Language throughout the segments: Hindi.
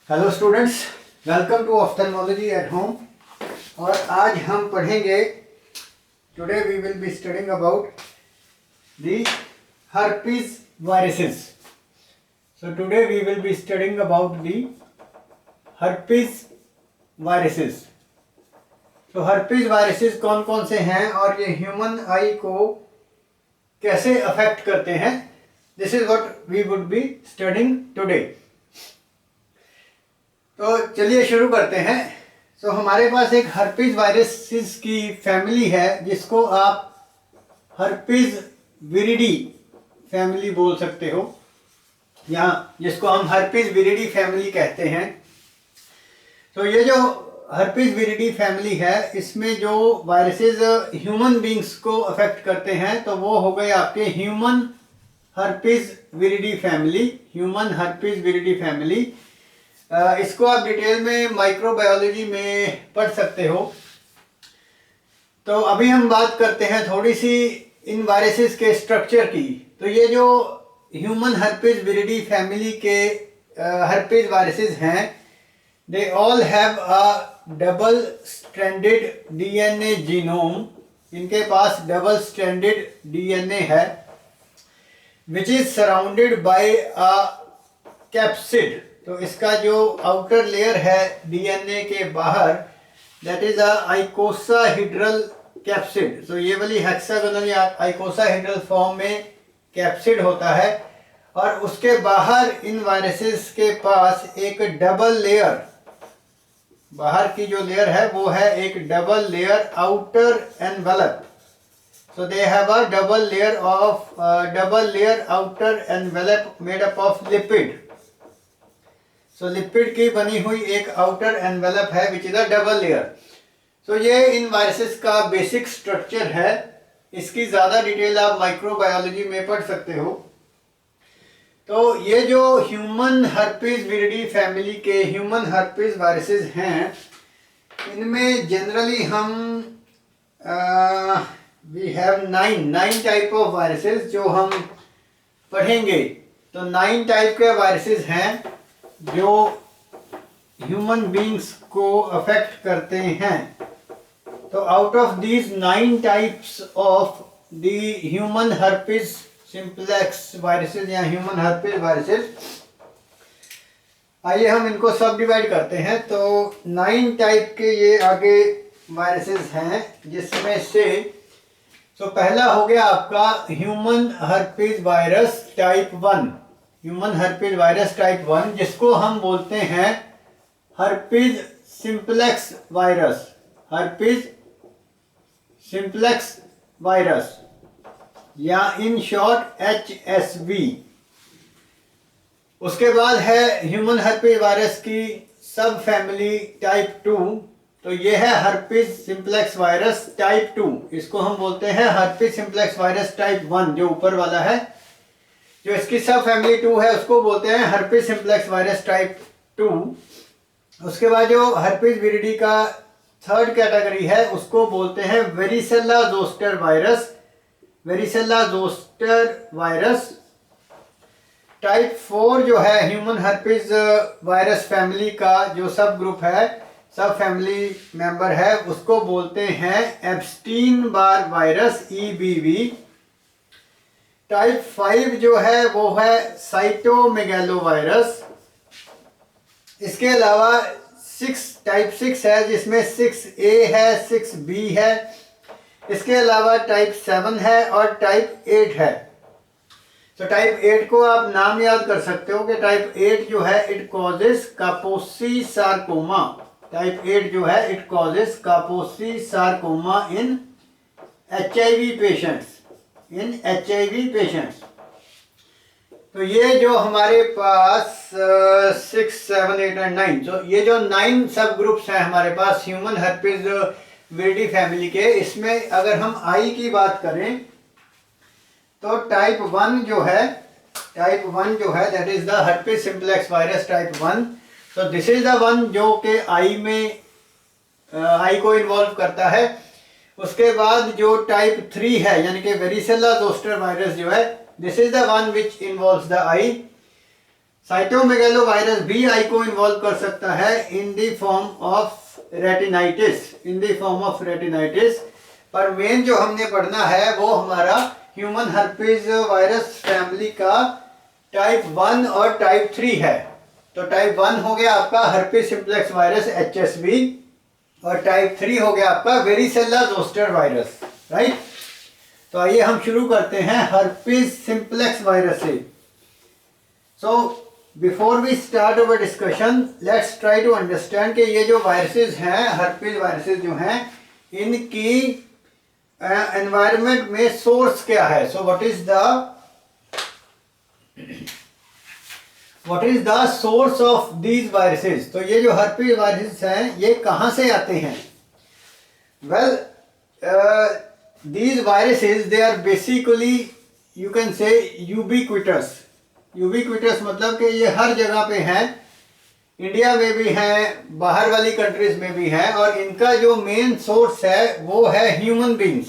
Hello students, welcome to ophthalmology at home. और आज हम पढ़ेंगे, today we will be studying about the herpes viruses. So today we will be studying about the herpes viruses. तो herpes viruses कौन कौन से हैं और ये ह्यूमन आई को कैसे अफेक्ट करते हैं, this is what we would be studying today. तो चलिए शुरू करते हैं। तो हमारे पास एक हर्पीज वायरसेस की फैमिली है जिसको आप हर्पीज विरिडी फैमिली बोल सकते हो, या जिसको हम हर्पीज विरिडी फैमिली कहते हैं। तो ये जो हर्पीज विरिडी फैमिली है, इसमें जो वायरसेस ह्यूमन बींग्स को अफेक्ट करते हैं तो वो हो गए आपके human herpesviridae family, human herpesviridae family. इसको आप डिटेल में माइक्रोबायोलॉजी में पढ़ सकते हो। तो अभी हम बात करते हैं थोड़ी सी इन वायरसेस के स्ट्रक्चर की। तो ये जो ह्यूमन हर्पीज विरिडी फैमिली के हर्पीज वायरसेस हैं, they all have a double stranded DNA genome. इनके पास डबल स्ट्रैंडेड डीएनए है which is surrounded by a capsid. तो इसका जो आउटर लेयर है डीएनए के बाहर, दैट इज अ आइकोसाहेड्रल कैप्सिड। तो ये वाली हेक्सागोनल या आइकोसाहेड्रल फॉर्म में कैप्सिड होता है, और उसके बाहर इन वायरसेस के पास एक डबल लेयर, बाहर की जो लेयर है वो है एक double layer outer envelope. So they have a double layer outer envelope made up of lipid. So lipid की बनी हुई एक आउटर एनवेलप है which is a double layer. तो ये इन वायरसेस का बेसिक स्ट्रक्चर है। इसकी ज़्यादा डिटेल आप माइक्रोबायोलॉजी में पढ़ सकते हो। तो ये जो ह्यूमन हर्पीज विरिडी फैमिली के ह्यूमन हर्पीज वायरसेस हैं, इनमें जनरली हम we have nine type of viruses जो हम पढ़ेंगे। तो 9 टाइप के वायरसेस हैं जो ह्यूमन बींग्स को अफेक्ट करते हैं। तो out of these 9 types of the human herpes simplex viruses या ह्यूमन हर्पीज वायरसेस, आइए हम इनको सब डिवाइड करते हैं। तो 9 टाइप के ये आगे वायरसेस हैं, जिसमें से तो पहला हो गया आपका human herpes virus type 1। Human herpes virus type 1 जिसको हम बोलते हैं herpes simplex virus, herpes simplex virus, या इन शॉर्ट HSV। उसके बाद है ह्यूमन हर्पीज वायरस की सब फैमिली टाइप 2। तो ये है हर्पीज सिंप्लेक्स वायरस टाइप 2। इसको हम बोलते हैं हर्पीज सिंप्लेक्स वायरस टाइप 1, जो ऊपर वाला है। जो इसकी सब फैमिली 2 है उसको बोलते हैं हर्पीज सिंप्लेक्स वायरस टाइप 2। उसके बाद जो हर्पीज विरिडी का थर्ड कैटेगरी है उसको बोलते हैं varicella zoster virus, varicella zoster virus type 4। जो है ह्यूमन हर्पीज वायरस फैमिली का जो सब ग्रुप है, सब फैमिली मेंबर है, उसको बोलते हैं Ebstein Barr virus EBV। Type 5 जो है वो है साइटोमेगालो वायरस। इसके अलावा टाइप 6 है जिसमें 6A है, 6B है। इसके अलावा टाइप 7 है और टाइप 8 है। तो टाइप 8 को आप नाम याद कर सकते हो कि टाइप 8 जो है इट कॉजेस कापोसी सार्कोमा। टाइप 8 जो है it causes कापोसी sarcoma in HIV patients, in HIV patients. तो ये जो हमारे पास 6, 7, 8 और 9, तो ये जो 9 सब ग्रुप्स हैं हमारे पास ह्यूमन हर्पीज विरिडी फैमिली के, इसमें अगर हम आई की बात करें तो टाइप 1 जो है that is the herpes simplex virus type 1। तो दिस इज द वन जो कि आई में आई को इन्वॉल्व करता है। उसके बाद जो टाइप 3 है यानी कि वेरिसेला जोस्टर वायरस जो है, this is the one which involves the I. Cytomegalovirus भी आई को इन्वॉल्व कर सकता है in the form of retinitis, पर मेन जो हमने पढ़ना है वो हमारा ह्यूमन हर्पीज वायरस फैमिली का टाइप 1 और टाइप 3 है। तो टाइप 1 हो गया आपका हर्पीज सिम्प्लेक्स वायरस HSV, और टाइप 3 हो गया आपका वेरिसेला जोस्टर वायरस, राइट। तो आइए हम शुरू करते हैं हर्पीज सिम्प्लेक्स वायरस से। So before we start our discussion, let's try to understand कि ये जो वायरसेस हैं, हर्पीज वायरसेस जो हैं, इनकी एनवायरनमेंट में सोर्स क्या है। So what is the source of these viruses. तो ये जो हर्पीज वायरसेस हैं ये कहाँ से आते हैं? Well, these viruses they are basically, you can say, ubiquitous मतलब कि ये हर जगह पे हैं, इंडिया में भी हैं, बाहर वाली कंट्रीज में भी हैं, और इनका जो मेन सोर्स है वो है ह्यूमन बींग्स।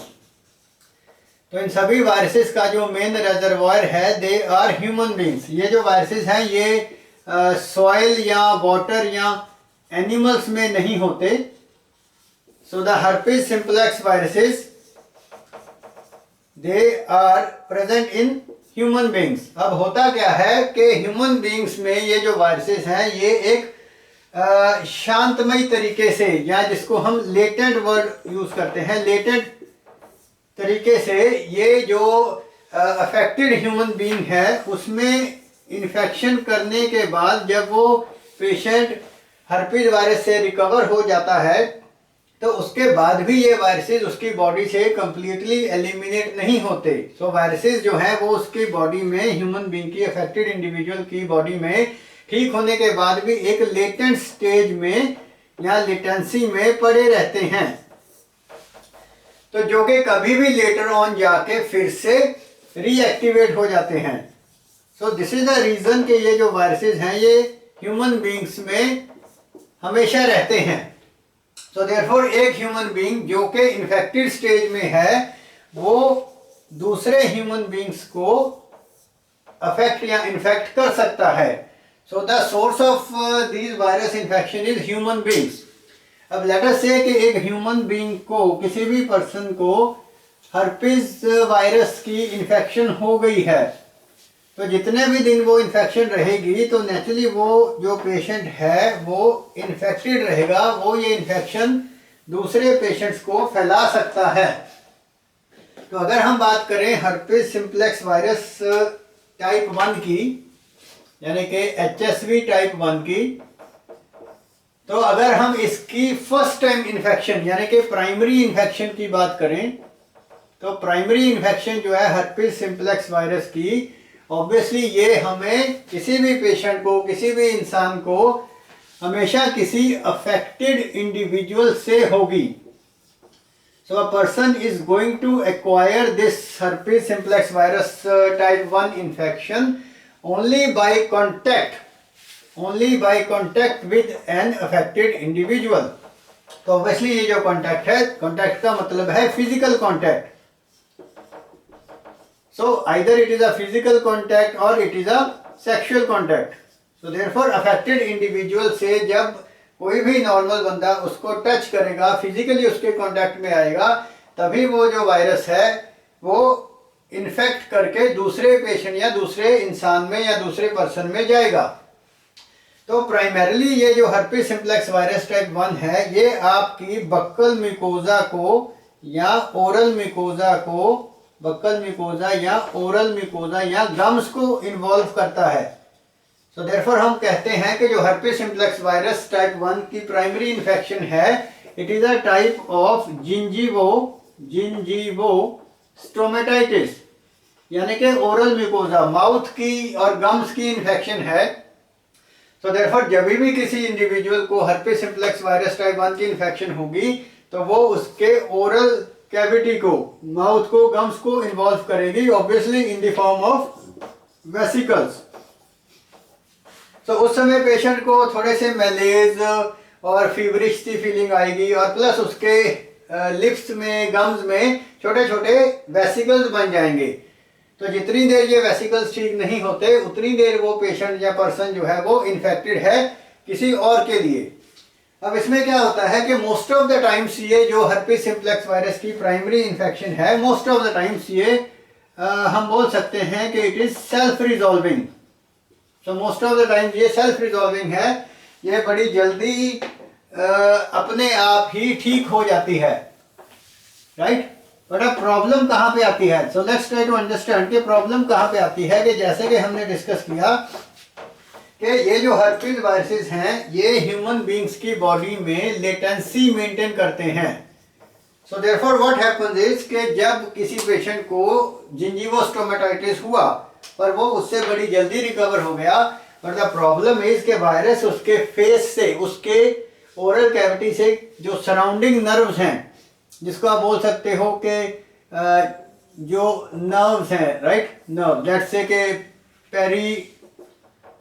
तो इन सभी वायरसेस का जो मेन रेजर्वायर है दे आर ह्यूमन बींग्स। ये जो वायरसेस हैं ये सॉइल या वाटर या एनिमल्स में नहीं होते। So the herpes simplex viruses they are present in human beings. अब होता क्या है कि ह्यूमन बींग्स में ये जो वायरसेस हैं ये एक शांतमयी तरीके से, या जिसको हम लेटेंट वर्ड यूज करते हैं, लेटेंट तरीके से ये जो अफेक्टेड ह्यूमन बींग है उसमें इन्फेक्शन करने के बाद जब वो पेशेंट हर्पीज वायरस से रिकवर हो जाता है तो उसके बाद भी ये वायरसेस उसकी बॉडी से कंप्लीटली एलिमिनेट नहीं होते। सो वायरसेस जो हैं वो उसकी बॉडी में, ह्यूमन बीइंग की, अफेक्टेड इंडिविजुअल की बॉडी में ठीक होने के बाद भी एक लेटेंट स्टेज में या लेटेंसी में पड़े रहते हैं, तो जो कि कभी भी लेटर ऑन जाके फिर से रीएक्टिवेट हो जाते हैं। So this is the reason कि ये जो वायरसेस हैं ये ह्यूमन बींग्स में हमेशा रहते हैं। तो देयरफॉर एक ह्यूमन बीइंग जो कि इन्फेक्टेड स्टेज में है वो दूसरे ह्यूमन बीइंग्स को अफेक्ट या इन्फेक्ट कर सकता है। So the source of this virus infection is human beings. अब लेट अस से कि एक ह्यूमन बीइंग को, किसी भी पर्सन को हर्पीज वायरस की इन्फेक्शन हो गई है, तो जितने भी दिन वो इन्फेक्शन रहेगी तो नेचुरली वो जो पेशेंट है वो इन्फेक्टेड रहेगा, वो ये इन्फेक्शन दूसरे पेशेंट्स को फैला सकता है। तो अगर हम बात करें हर्पीज सिम्प्लेक्स वायरस टाइप 1 की, यानी कि HSV टाइप 1 की, तो अगर हम इसकी फर्स्ट टाइम इन्फेक्शन यानी कि प्राइमरी इन्फेक्शन की बात करें, तो प्राइमरी इन्फेक्शन जो है हर्पीज सिम्प्लेक्स वायरस की, ऑब्वियसली ये हमें किसी भी पेशेंट को, किसी भी इंसान को हमेशा किसी अफेक्टेड इंडिविजुअल से होगी। So a person is going to acquire this herpes simplex virus type 1 infection only by contact with an affected individual. तो ऑब्वियसली ये जो कॉन्टैक्ट है, कॉन्टैक्ट का मतलब है physical contact. So either it is a physical contact or it is a sexual contact. So therefore affected individual से जब कोई भी नॉर्मल बंदा उसको टच करेगा, फिजिकली उसके कांटेक्ट में आएगा, तभी वो जो वायरस है वो इन्फेक्ट करके दूसरे पेशेंट या दूसरे इंसान में या दूसरे पर्सन में जाएगा। तो प्राइमरीली ये जो हर्पीज सिम्प्लेक्स वायरस टाइप 1 है ये आपकी बक्कल म्यूकोजा को या ओरल म्यूकोजा को, बक्कल म्यूकोजा या ओरल म्यूकोजा या गम्स को इन्वॉल्व करता है। सो देयरफॉर हम कहते हैं कि जो हर्पीज सिम्प्लेक्स वायरस टाइप 1 की प्राइमरी इन्फेक्शन है, it is a type of gingivostomatitis, यानी कि ओरल म्यूकोजा, माउथ की और गम्स की इन्फेक्शन है। सो देयरफॉर जब भी किसी इंडिविजुअल को हर्पीज सिम्प्लेक्स वायरस टाइप 1 की इन्फेक्शन होगी तो वो उसके ओरल कैविटी को, माउथ को, गम्स को इन्वॉल्व करेगी, obviously in the form of vesicles. तो उस समय पेशेंट को थोड़े से मैलेज और फीवरिश सी फीलिंग आएगी, और प्लस उसके लिप्स में, गम्स में छोटे छोटे वेसिकल्स बन जाएंगे। तो जितनी देर ये वेसिकल्स ठीक नहीं होते उतनी देर वो पेशेंट या पर्सन जो है वो इन्फेक्टेड है किसी और के लिए। अब इसमें क्या होता है कि मोस्ट ऑफ द टाइम्स ये जो हर्पिस सिम्प्लेक्स वायरस की प्राइमरी इन्फेक्शन है, मोस्ट ऑफ द टाइम्स ये हम बोल सकते हैं कि it is self resolving. So most of the times ये सेल्फ रिजॉल्विंग है, ये बड़ी जल्दी अपने आप ही ठीक हो जाती है, राइट। बट अब प्रॉब्लम कहाँ पे आती है? So let's try to understand कि प्रॉब्लम कहाँ पे आती है। कि जैसे कि हमने डिस्कस किया कि ये जो हर्पिस वायरसेस हैं ये ह्यूमन बींग्स की बॉडी में लेटेंसी मेंटेन करते हैं। So therefore what happens is कि जब किसी पेशेंट को जिंजीवोस्टोमेटाइटिस हुआ पर वो उससे बड़ी जल्दी रिकवर हो गया, बट द प्रॉब्लम इज के वायरस उसके फेस से, उसके ओरल कैविटी से जो सराउंडिंग नर्व्स हैं, जिसको आप बोल सकते हो कि जो नर्व्स हैं, राइट, नर्व लेट्स से के पेरी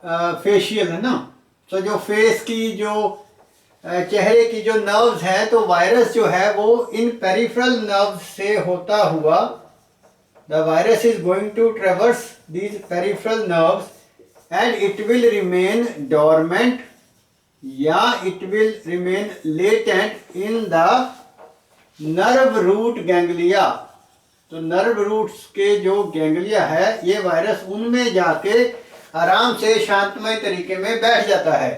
फेशियल है ना, तो जो फेस की जो चेहरे की जो नर्व्स हैं, तो वायरस जो है वो इन पेरिफेरल नर्व से होता हुआ the virus is going to traverse these peripheral nerves and it will remain dormant या it will remain latent in the nerve root ganglia. तो नर्व रूट्स के जो गैंग्लिया है ये वायरस उनमें जाके आराम से शांतमय तरीके में बैठ जाता है।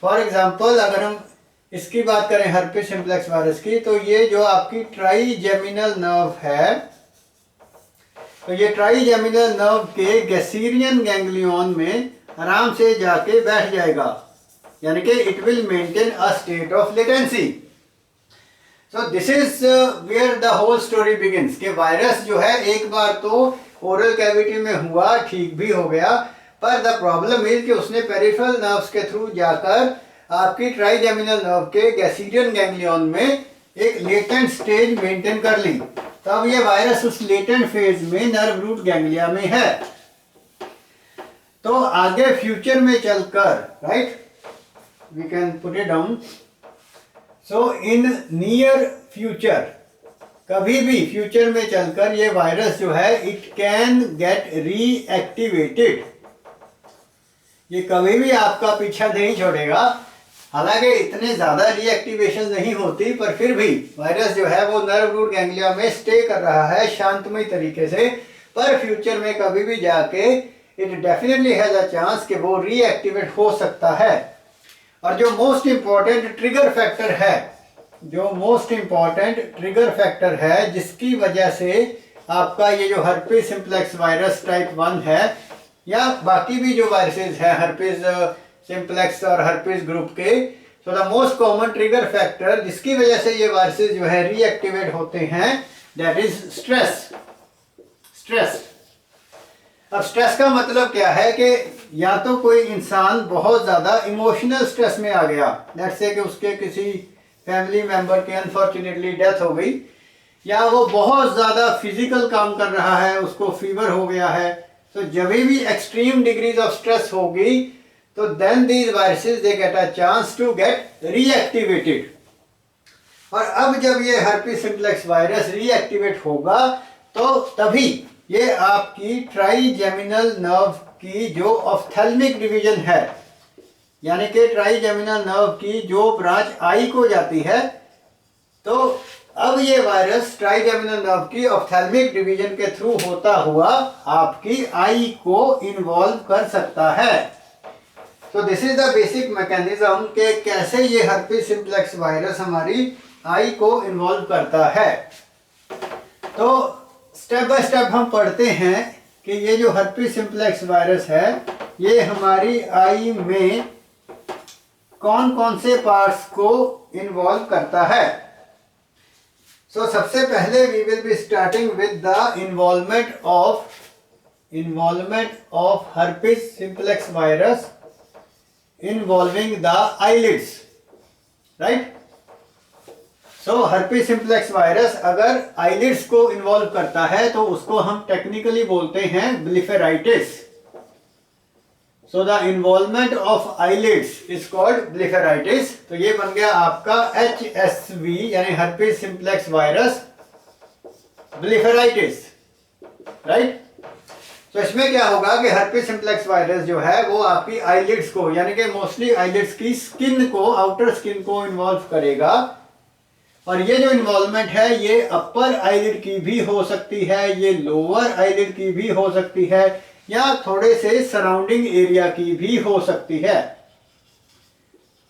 फॉर एग्जांपल अगर हम इसकी बात करें हर्पिस सिम्प्लेक्स वायरस की, तो ये जो आपकी ट्राइजेमिनल नर्व है, तो ये ट्राइजेमिनल नर्व के गैसीरियन गैंग्लियन में आराम से जाके बैठ जाएगा, यानी कि it will maintain a state of latency. So this is where the whole story begins कि वायरस जो है एक बार तो ओरल कैविटी में हुआ, ठीक भी हो गया, पर द प्रॉब्लम इज कि उसने पेरिफेरल नर्व्स के थ्रू जाकर आपकी ट्राइजेमिनल नर्व के गैसीरियन गैंग्लियन में एक लेटेंट स्टेज मेंटेन कर ली। तब ये वायरस उस लेटेंट फेज में नर्व रूट गैंग्लिया में है। तो आगे फ्यूचर में चलकर, right, we can put it down, so in near future, कभी भी फ्यूचर में चलकर ये वायरस जो है इट कैन गेट रीएक्टिवेटेड। ये कभी भी आपका पीछा नहीं छोड़ेगा। हालांकि इतने ज़्यादा रीएक्टिवेशन नहीं होती, पर फिर भी वायरस जो है वो नर्व रूट गैंग्लिया में स्टे कर रहा है शांतमय तरीके से, पर फ्यूचर में कभी भी जाके it definitely has a chance कि वो रीएक्टिवेट हो सकता है। और जो मोस्ट इम्पॉर्टेंट ट्रिगर फैक्टर है, जो मोस्ट इम्पॉर्टेंट ट्रिगर फैक्टर है जिसकी वजह से आपका ये जो हर्पिस सिम्प्लेक्स वायरस टाइप 1 है या बाकी भी जो वायरसेस हैं हर्पिस सिम्प्लेक्स और हर्पिस ग्रुप के, so the most common trigger factor जिसकी वजह से ये वायरसेस जो है रीएक्टिवेट होते हैं, दैट इज स्ट्रेस। स्ट्रेस, अब स्ट्रेस का मतलब क्या है कि या तो कोई इंसान बहुत ज़्यादा इमोशनल स्ट्रेस में आ गया, लेट्स से कि उसके किसी फैमिली मेंबर की अनफॉर्चुनेटली डेथ हो गई, या वो बहुत ज़्यादा फिजिकल काम कर रहा है, उसको फीवर हो गया है। तो जब भी एक्सट्रीम डिग्रीज ऑफ स्ट्रेस होगी तो then these viruses they get a chance to get reactivated. और अब जब ये हर्पिस सिम्प्लेक्स वायरस रीएक्टिवेट होगा तो तभी ये आपकी ट्राइजेमिनल नर्व की जो ऑफ्थेल्मिक डिवीजन है, यानी कि ट्राइजेमिनल नर्व की जो ब्रांच आई को जाती है, तो अब ये वायरस ट्राइजेमिनल नर्व की ऑफ्थेल्मिक डिवीजन के थ्रू होता हुआ आपकी आई को इन्वॉल्व कर सकता है। तो this is the basic mechanism कि कैसे ये हर्पिस सिम्प्लेक्स वायरस हमारी आई को इन्वॉल्व करता है। तो स्टेप बाय स्टेप हम पढ़ते हैं कि ये जो हर्पिस सिम्प्लेक्स वायरस है ये हमारी आई में कौन कौन से पार्ट्स को इन्वॉल्व करता है। सो सबसे पहले we will be starting with the involvement of herpes simplex virus involving the eyelids, right. So herpes simplex virus अगर आईलिड्स को इन्वॉल्व करता है तो उसको हम टेक्निकली बोलते हैं blepharitis. So the involvement of eyelids is called blepharitis. तो ये बन गया आपका HSV यानी herpes simplex virus blepharitis, right. तो इसमें क्या होगा कि हर्पिस सिम्प्लेक्स वायरस जो है वो आपकी आईलिड्स को, यानी कि मोस्टली आईलिड्स की स्किन को, आउटर स्किन को इन्वॉल्व करेगा। और ये जो इन्वॉल्वमेंट है ये अपर आईलिड की भी हो सकती है, ये लोअर आईलिड की भी हो सकती है, या थोड़े से सराउंडिंग एरिया की भी हो सकती है,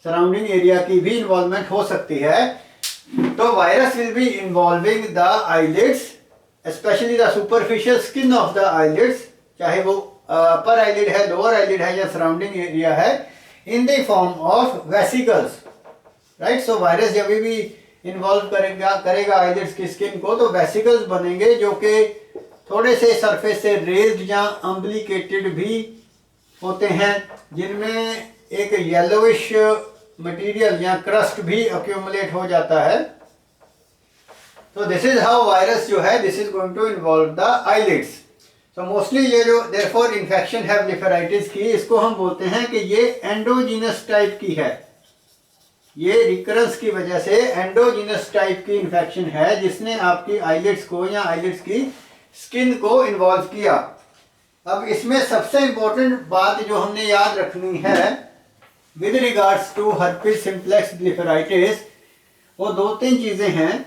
सराउंडिंग एरिया की भी इन्वॉल्वमेंट हो सकती है। तो virus will be involving the eyelids, specially the superficial skin of the eyelids, चाहे वो अपर आईलिड है, लोअर आईलिड है या सराउंडिंग एरिया है, in the form of vesicles, right. So virus जब भी इन्वॉल्व करेगा आईलिड्स की स्किन को तो वेसिकल्स बनेंगे जो कि थोड़े से सरफेस से रेज्ड या अम्बलिकेटेड भी होते हैं, जिनमें एक येलोविश मटेरियल या क्रस्ट भी अक्यूमुलेट हो जाता है। तो दिस इज हाउ वायरस जो है this is going to involve the eyelids. तो मोस्टली ये जो देयरफॉर इन्फेक्शन है ब्लिफराइटिस की, इसको हम बोलते हैं कि ये एंडोजीनस टाइप की है, ये रिकरेंस की वजह से एंडोजीनस टाइप की इन्फेक्शन है जिसने आपकी आईलिड्स को या आईलिड्स की स्किन को इन्वॉल्व किया। अब इसमें सबसे इंपॉर्टेंट बात जो हमने याद रखनी है with regards to herpes simplex blepharitis, वो 2-3 चीजें हैं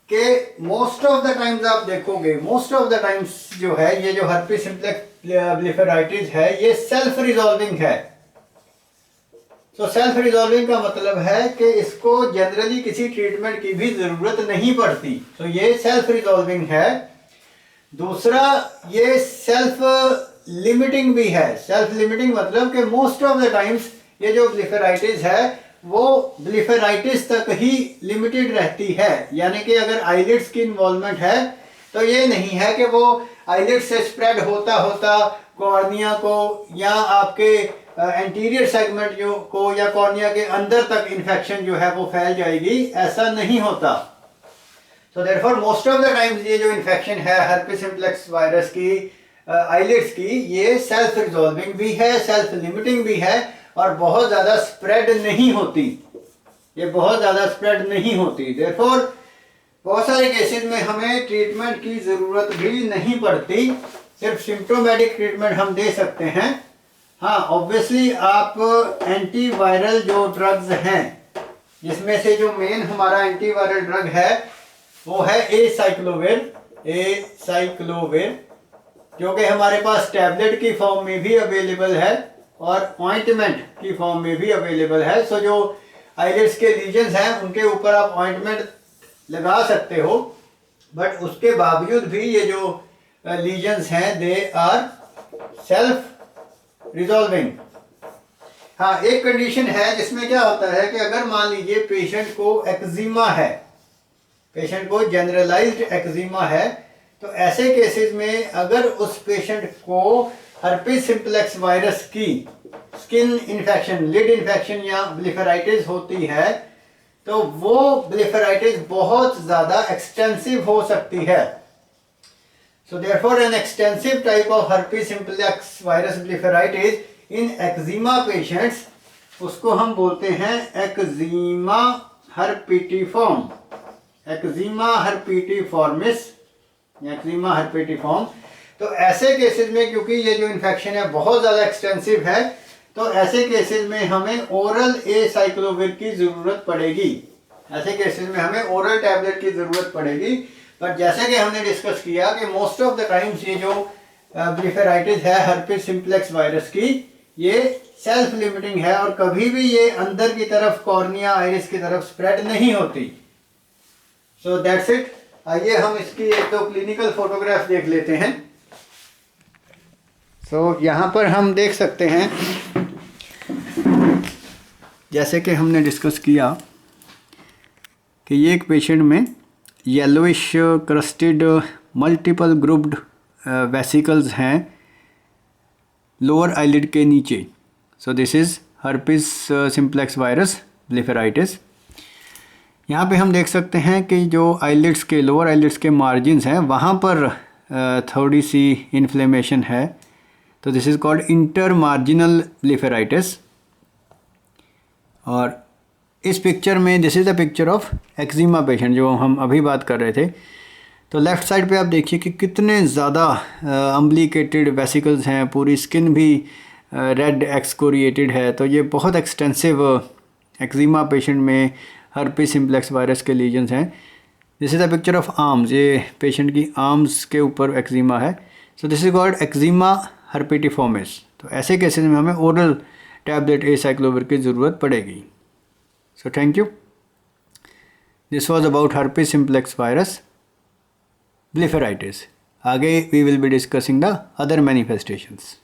कि मोस्ट ऑफ द टाइम्स आप देखोगे, मोस्ट ऑफ द टाइम्स जो है ये जो हर्पिस सिम्प्लेक्स ब्लिफराइटिस है ये सेल्फ रिजॉल्विंग है। तो सेल्फ रिजॉल्विंग का मतलब है कि इसको जनरली किसी ट्रीटमेंट की भी जरूरत नहीं पड़ती, तो ये सेल्फ रिजॉल्विंग है। दूसरा, ये सेल्फ लिमिटिंग भी है। सेल्फ लिमिटिंग मतलब कि मोस्ट ऑफ द टाइम्स ये जो ब्लिफराइटिस है वो ब्लिफराइटिस तक ही लिमिटेड रहती है, यानी कि अगर आईलिड्स की इन्वॉल्वमेंट है तो ये नहीं है कि वो आईलिड्स से स्प्रेड होता होता कॉर्निया को या आपके एंटीरियर सेगमेंट जो को या कॉर्निया के अंदर तक इन्फेक्शन जो है वो फैल जाएगी, ऐसा नहीं होता। So therefore most of the times ये जो इन्फेक्शन है हर्पिस सिम्प्लेक्स वायरस की आईलिड्स की, ये सेल्फ रिजॉल्विंग भी है, सेल्फ लिमिटिंग भी है और बहुत ज़्यादा स्प्रेड नहीं होती, ये बहुत ज़्यादा स्प्रेड नहीं होती। देयरफॉर बहुत सारे केसेस में हमें ट्रीटमेंट की ज़रूरत भी नहीं पड़ती, सिर्फ सिम्प्टोमेटिक ट्रीटमेंट हम दे सकते हैं। हाँ, ऑब्वियसली आप एंटीवायरल जो ड्रग्स हैं, जिसमें से जो मेन हमारा एंटीवायरल ड्रग है वो है एसाइक्लोविर, जो कि हमारे पास टैबलेट की फॉर्म में भी अवेलेबल है और ऑइंटमेंट की फॉर्म में भी अवेलेबल है। सो जो आईलिड्स के लीजन्स हैं उनके ऊपर आप ऑइंटमेंट लगा सकते हो, बट उसके बावजूद भी ये जो लीजन्स हैं दे आर सेल्फ रिजॉल्विंग। हाँ, एक कंडीशन है जिसमें क्या होता है कि अगर मान लीजिए पेशेंट को एक्जिमा है, पेशेंट को जनरलाइज्ड एक्जिमा है, तो ऐसे केसेस में अगर उस पेशेंट को हर्पिस सिम्प्लेक्स वायरस की स्किन इन्फेक्शन, लिड इन्फेक्शन या ब्लिफराइटिस होती है तो वो ब्लिफराइटिस बहुत ज़्यादा एक्सटेंसिव हो सकती है। So therefore an extensive type of herpes simplex virus blepharitis in eczema patients, उसको हम बोलते हैं eczema herpetiform, eczema herpetiformis, eczema herpetiform। तो ऐसे केसेस में क्योंकि ये जो इन्फेक्शन है बहुत ज़्यादा एक्सटेंसिव है, तो ऐसे केसेस में हमें ओरल एसाइक्लोविर की ज़रूरत पड़ेगी, ऐसे केसेस में हमें ओरल टैबलेट की ज़रूरत पड़ेगी। पर जैसे कि हमने डिस्कस किया कि मोस्ट ऑफ द टाइम्स ये जो ब्लिफराइटिस है हर्पिस सिम्प्लेक्स वायरस की, ये सेल्फ लिमिटिंग है और कभी भी ये अंदर की तरफ कॉर्निया आइरिस की तरफ स्प्रेड नहीं होती। So that's it. आइए हम इसकी एक तो क्लिनिकल फोटोग्राफ देख लेते हैं। सो यहाँ पर हम देख सकते हैं, जैसे कि हमने डिस्कस किया कि ये एक पेशेंट में yellowish crusted multiple grouped vesicles हैं लोअर आईलिड के नीचे। So this is herpes simplex virus blepharitis. यहाँ पे हम देख सकते हैं कि जो आईलिड्स के लोअर आईलिड्स के मार्जिन्स हैं वहाँ पर थोड़ी सी इन्फ्लेमेशन है, तो this is called inter marginal blepharitis. और इस पिक्चर में this is the picture of eczema patient जो हम अभी बात कर रहे थे। तो लेफ़्ट साइड पे आप देखिए कि कितने ज़्यादा अम्ब्लिकेटेड वेसिकल्स हैं, पूरी स्किन भी रेड एक्सकोरिएटेड है। तो ये बहुत एक्सटेंसिव एक्जिमा पेशेंट में हर्पिस सिम्प्लेक्स वायरस के लीजन्स हैं। This is a picture of arms, ये पेशेंट की आर्म्स के ऊपर एक्जिमा है। So this is called eczema herpetiformis. तो ऐसे केसेस में हमें ओरल टैबलेट एसाइक्लोविर की ज़रूरत पड़ेगी। So thank you. This was about herpes simplex virus blepharitis. आगे we will be discussing the other manifestations.